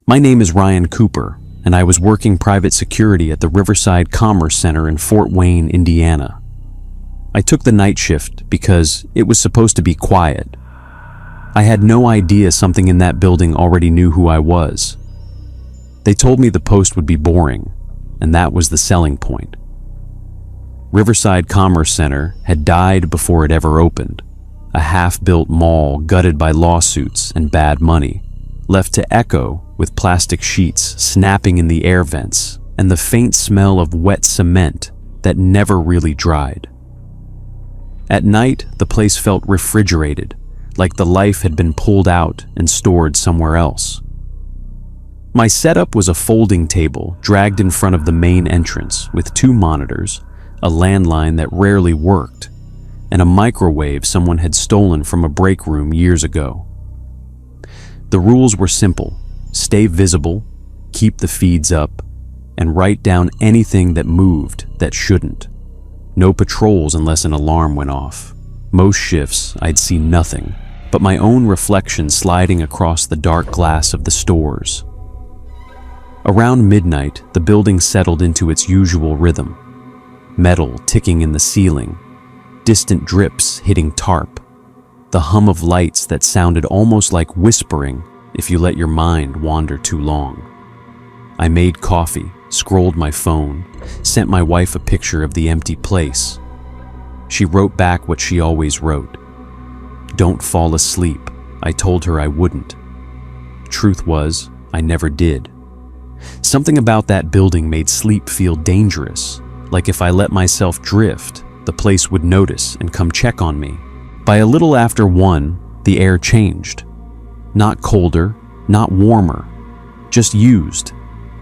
My name is Ryan Cooper, and I was working private security at the Riverside Commerce Center in Fort Wayne, Indiana. I took the night shift because it was supposed to be quiet. I had no idea something in that building already knew who I was. They told me the post would be boring, and that was the selling point. Riverside Commerce Center had died before it ever opened, a half-built mall gutted by lawsuits and bad money, left to echo with plastic sheets snapping in the air vents and the faint smell of wet cement that never really dried. At night, the place felt refrigerated, like the life had been pulled out and stored somewhere else. My setup was a folding table dragged in front of the main entrance with 2 monitors, a landline that rarely worked, and a microwave someone had stolen from a break room years ago. The rules were simple: stay visible, keep the feeds up, and write down anything that moved that shouldn't. No patrols unless an alarm went off. Most shifts, I'd see nothing but my own reflection sliding across the dark glass of the stores. Around midnight, the building settled into its usual rhythm. Metal ticking in the ceiling, distant drips hitting tarp, the hum of lights that sounded almost like whispering if you let your mind wander too long. I made coffee, scrolled my phone, sent my wife a picture of the empty place. She wrote back what she always wrote. "Don't fall asleep." I told her I wouldn't. Truth was, I never did. Something about that building made sleep feel dangerous, like if I let myself drift, the place would notice and come check on me. By a little after 1, the air changed. Not colder, not warmer, just used,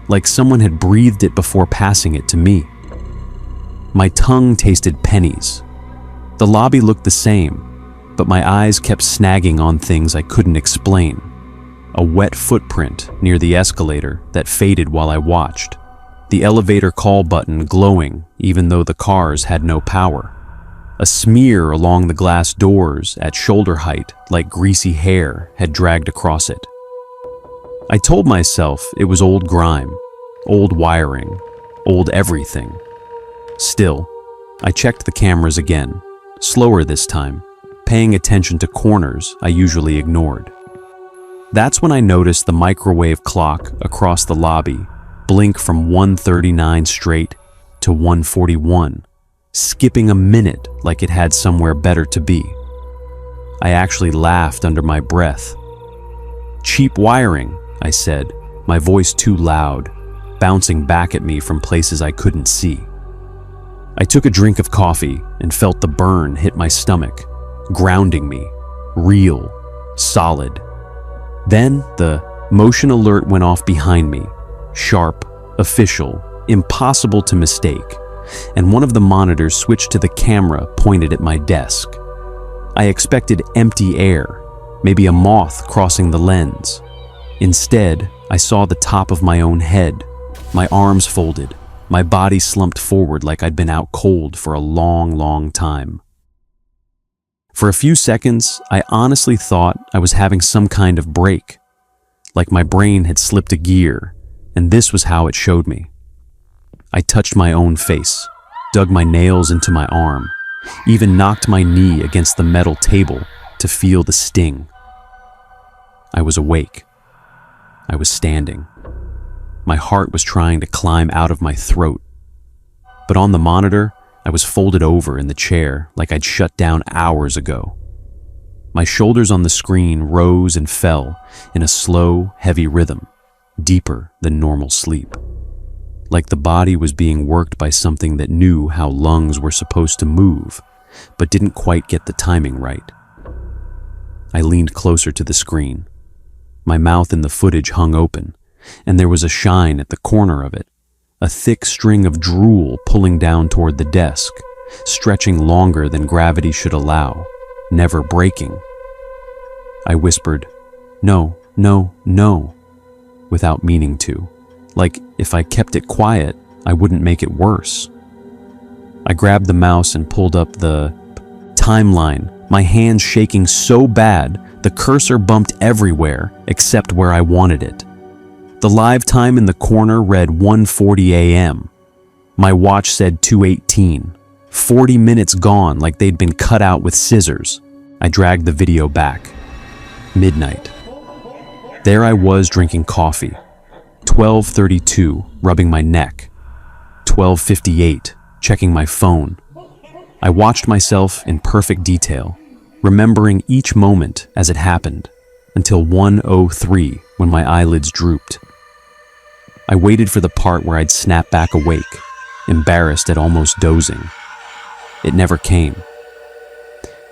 like someone had breathed it before passing it to me. My tongue tasted pennies. The lobby looked the same, but my eyes kept snagging on things I couldn't explain. A wet footprint near the escalator that faded while I watched. The elevator call button glowing even though the cars had no power. A smear along the glass doors at shoulder height like greasy hair had dragged across it. I told myself it was old grime, old wiring, old everything. Still, I checked the cameras again, slower this time, paying attention to corners I usually ignored. That's when I noticed the microwave clock across the lobby blink from 1:39 straight to 1:41, skipping a minute like it had somewhere better to be. I actually laughed under my breath. "Cheap wiring," I said, my voice too loud, bouncing back at me from places I couldn't see. I took a drink of coffee and felt the burn hit my stomach, grounding me, real, solid. Then the motion alert went off behind me, sharp, official, impossible to mistake, and one of the monitors switched to the camera pointed at my desk. I expected empty air, maybe a moth crossing the lens. Instead, I saw the top of my own head, my arms folded, my body slumped forward like I'd been out cold for a long, long time. For a few seconds, I honestly thought I was having some kind of break, like my brain had slipped a gear, and this was how it showed me. I touched my own face, dug my nails into my arm, even knocked my knee against the metal table to feel the sting. I was awake. I was standing. My heart was trying to climb out of my throat. But on the monitor, I was folded over in the chair like I'd shut down hours ago. My shoulders on the screen rose and fell in a slow, heavy rhythm, deeper than normal sleep. Like the body was being worked by something that knew how lungs were supposed to move, but didn't quite get the timing right. I leaned closer to the screen. My mouth in the footage hung open, and there was a shine at the corner of it, a thick string of drool pulling down toward the desk, stretching longer than gravity should allow, never breaking. I whispered, "No, no, no," without meaning to, like if I kept it quiet, I wouldn't make it worse. I grabbed the mouse and pulled up the timeline, my hands shaking so bad the cursor bumped everywhere except where I wanted it. The live time in the corner read 1:40 a.m. My watch said 2:18. 40 minutes gone like they'd been cut out with scissors. I dragged the video back. Midnight. There I was drinking coffee. 12:32, rubbing my neck. 12:58, checking my phone. I watched myself in perfect detail, remembering each moment as it happened, until 1:03 when my eyelids drooped. I waited for the part where I'd snap back awake, embarrassed at almost dozing. It never came.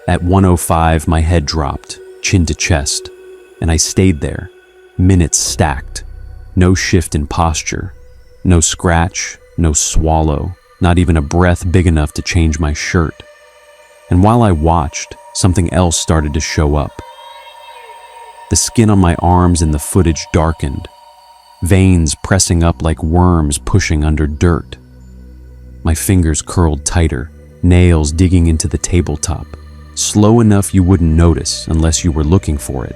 At 1:05, my head dropped, chin to chest, and I stayed there, minutes stacked. No shift in posture, no scratch, no swallow, not even a breath big enough to change my shirt. And while I watched, something else started to show up. The skin on my arms in the footage darkened, veins pressing up like worms pushing under dirt. My fingers curled tighter, nails digging into the tabletop, slow enough you wouldn't notice unless you were looking for it.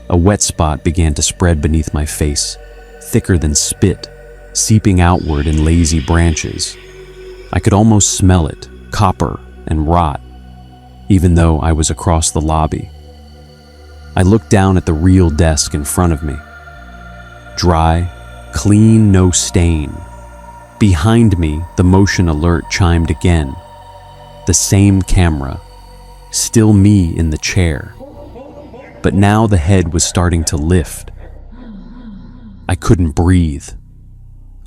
A wet spot began to spread beneath my face, thicker than spit, seeping outward in lazy branches. I could almost smell it, copper and rot, even though I was across the lobby. I looked down at the real desk in front of me. Dry, clean, no stain. Behind me, the motion alert chimed again. The same camera, still me in the chair. But now the head was starting to lift. I couldn't breathe.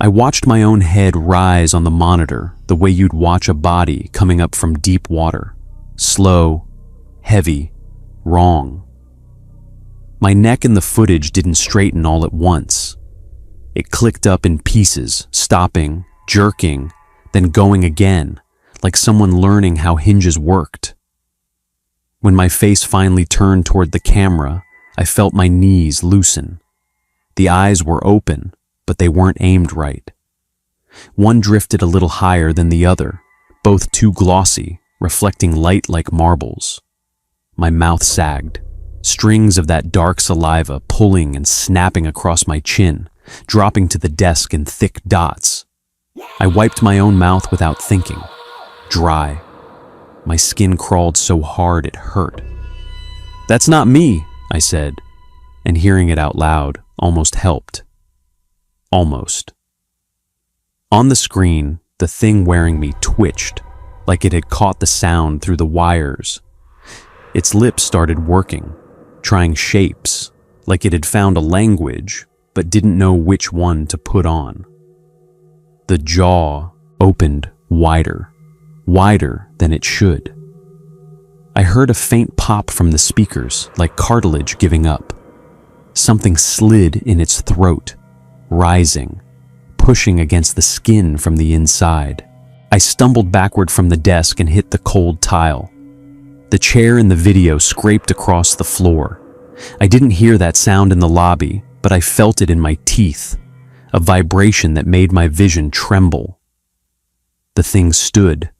I watched my own head rise on the monitor the way you'd watch a body coming up from deep water. Slow, heavy, wrong. My neck in the footage didn't straighten all at once. It clicked up in pieces, stopping, jerking, then going again, like someone learning how hinges worked. When my face finally turned toward the camera, I felt my knees loosen. The eyes were open, but they weren't aimed right. One drifted a little higher than the other, both too glossy, reflecting light like marbles. My mouth sagged, strings of that dark saliva pulling and snapping across my chin, dropping to the desk in thick dots. I wiped my own mouth without thinking. Dry. My skin crawled so hard it hurt. "That's not me," I said, and hearing it out loud almost helped. Almost. On the screen, the thing wearing me twitched, like it had caught the sound through the wires. Its lips started working, trying shapes, like it had found a language, but didn't know which one to put on. The jaw opened wider, wider than it should. I heard a faint pop from the speakers, like cartilage giving up. Something slid in its throat, rising, pushing against the skin from the inside. I stumbled backward from the desk and hit the cold tile. The chair in the video scraped across the floor. I didn't hear that sound in the lobby, but I felt it in my teeth, a vibration that made my vision tremble. The thing stood,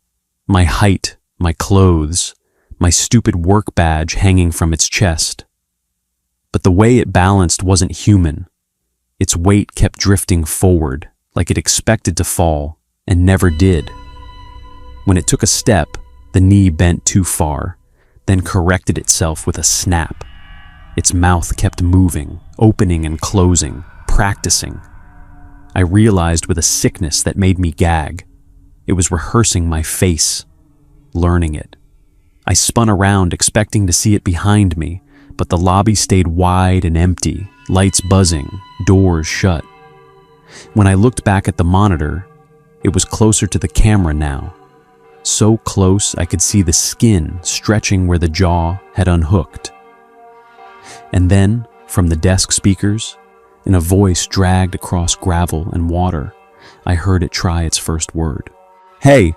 my height, my clothes, my stupid work badge hanging from its chest. But the way it balanced wasn't human. Its weight kept drifting forward, like it expected to fall, and never did. When it took a step, the knee bent too far, then corrected itself with a snap. Its mouth kept moving, opening and closing, practicing. I realized with a sickness that made me gag. It was rehearsing my face, learning it. I spun around, expecting to see it behind me, but the lobby stayed wide and empty, lights buzzing, doors shut. When I looked back at the monitor, it was closer to the camera now. So close I could see the skin stretching where the jaw had unhooked. And then, from the desk speakers, in a voice dragged across gravel and water, I heard it try its first word. "Hey!"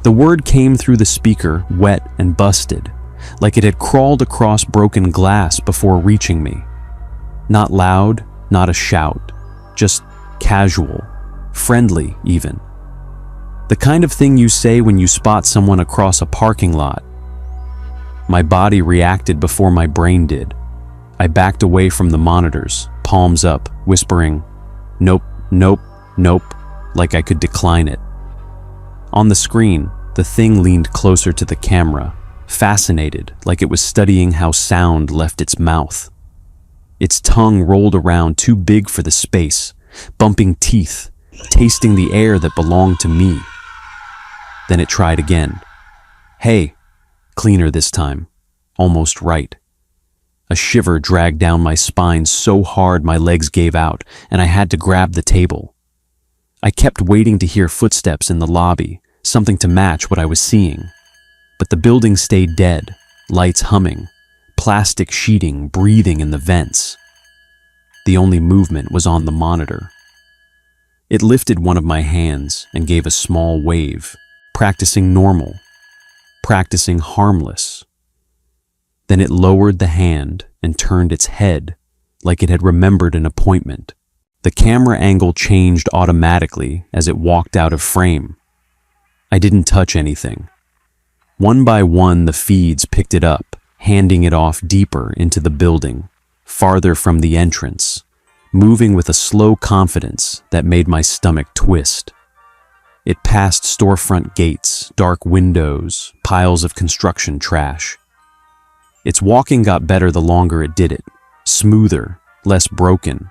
The word came through the speaker, wet and busted, like it had crawled across broken glass before reaching me. Not loud, not a shout, just casual, friendly even. The kind of thing you say when you spot someone across a parking lot. My body reacted before my brain did. I backed away from the monitors, palms up, whispering, "Nope, nope, nope," like I could decline it. On the screen, the thing leaned closer to the camera, fascinated, like it was studying how sound left its mouth. Its tongue rolled around too big for the space, bumping teeth, tasting the air that belonged to me. Then it tried again. "Hey," cleaner this time, almost right. A shiver dragged down my spine so hard my legs gave out, and I had to grab the table. I kept waiting to hear footsteps in the lobby, something to match what I was seeing. But the building stayed dead, lights humming, plastic sheeting breathing in the vents. The only movement was on the monitor. It lifted one of my hands and gave a small wave, practicing normal, practicing harmless. Then it lowered the hand and turned its head like it had remembered an appointment. The camera angle changed automatically as it walked out of frame. I didn't touch anything. One by one, the feeds picked it up, handing it off deeper into the building, farther from the entrance, moving with a slow confidence that made my stomach twist. It passed storefront gates, dark windows, piles of construction trash. Its walking got better the longer it did it, smoother, less broken.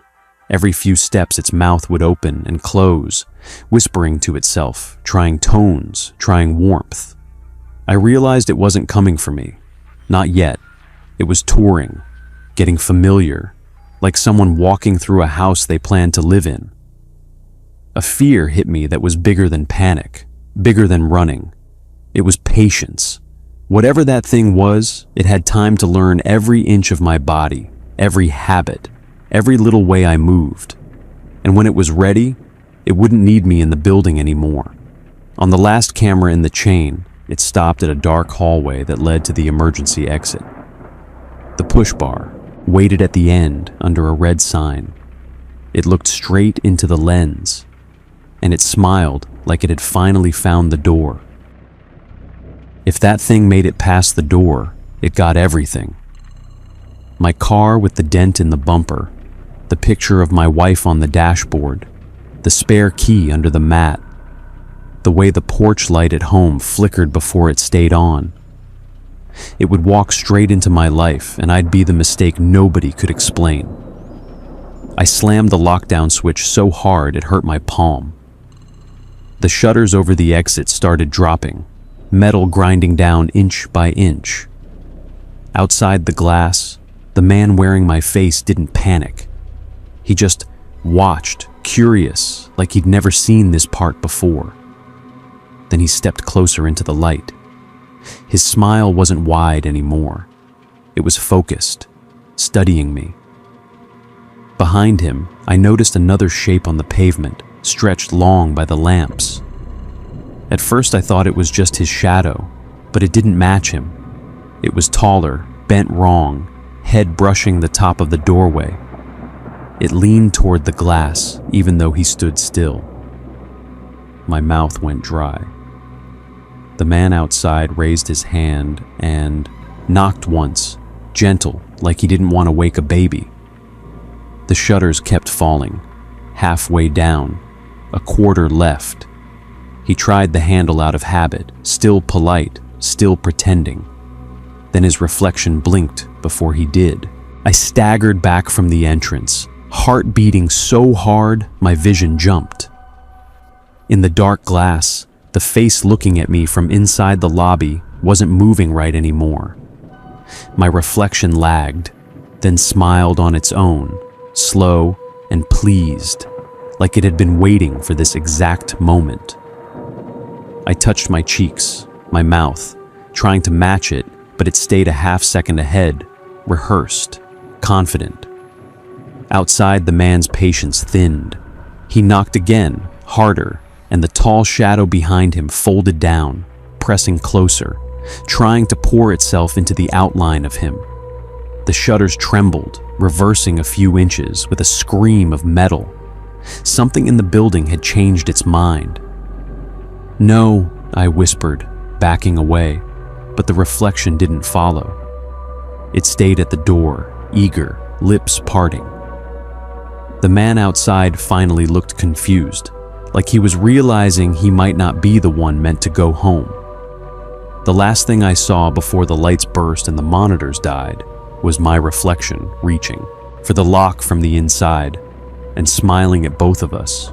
Every few steps its mouth would open and close, whispering to itself, trying tones, trying warmth. I realized it wasn't coming for me. Not yet. It was touring, getting familiar, like someone walking through a house they planned to live in. A fear hit me that was bigger than panic, bigger than running. It was patience. Whatever that thing was, it had time to learn every inch of my body, every habit, every little way I moved. And when it was ready, it wouldn't need me in the building anymore. On the last camera in the chain, it stopped at a dark hallway that led to the emergency exit. The push bar waited at the end under a red sign. It looked straight into the lens, and it smiled like it had finally found the door. If that thing made it past the door, it got everything. My car with the dent in the bumper, the picture of my wife on the dashboard, the spare key under the mat, the way the porch light at home flickered before it stayed on. It would walk straight into my life, and I'd be the mistake nobody could explain. I slammed the lockdown switch so hard it hurt my palm. The shutters over the exit started dropping, metal grinding down inch by inch. Outside the glass, the man wearing my face didn't panic. He just watched, curious, like he'd never seen this part before. Then he stepped closer into the light. His smile wasn't wide anymore. It was focused, studying me. Behind him, I noticed another shape on the pavement, stretched long by the lamps. At first I thought it was just his shadow, but it didn't match him. It was taller, bent wrong, head brushing the top of the doorway. It leaned toward the glass, even though he stood still. My mouth went dry. The man outside raised his hand and knocked once, gentle, like he didn't want to wake a baby. The shutters kept falling, halfway down, a quarter left. He tried the handle out of habit, still polite, still pretending. Then his reflection blinked before he did. I staggered back from the entrance, heart beating so hard my vision jumped. In the dark glass, the face looking at me from inside the lobby wasn't moving right anymore. My reflection lagged, then smiled on its own, slow and pleased, like it had been waiting for this exact moment. I touched my cheeks, my mouth, trying to match it, but it stayed a half second ahead, rehearsed, confident. Outside, the man's patience thinned. He knocked again, harder, and the tall shadow behind him folded down, pressing closer, trying to pour itself into the outline of him. The shutters trembled, reversing a few inches with a scream of metal. Something in the building had changed its mind. "No," I whispered, backing away, but the reflection didn't follow. It stayed at the door, eager, lips parting. The man outside finally looked confused, like he was realizing he might not be the one meant to go home. The last thing I saw before the lights burst and the monitors died was my reflection reaching for the lock from the inside and smiling at both of us.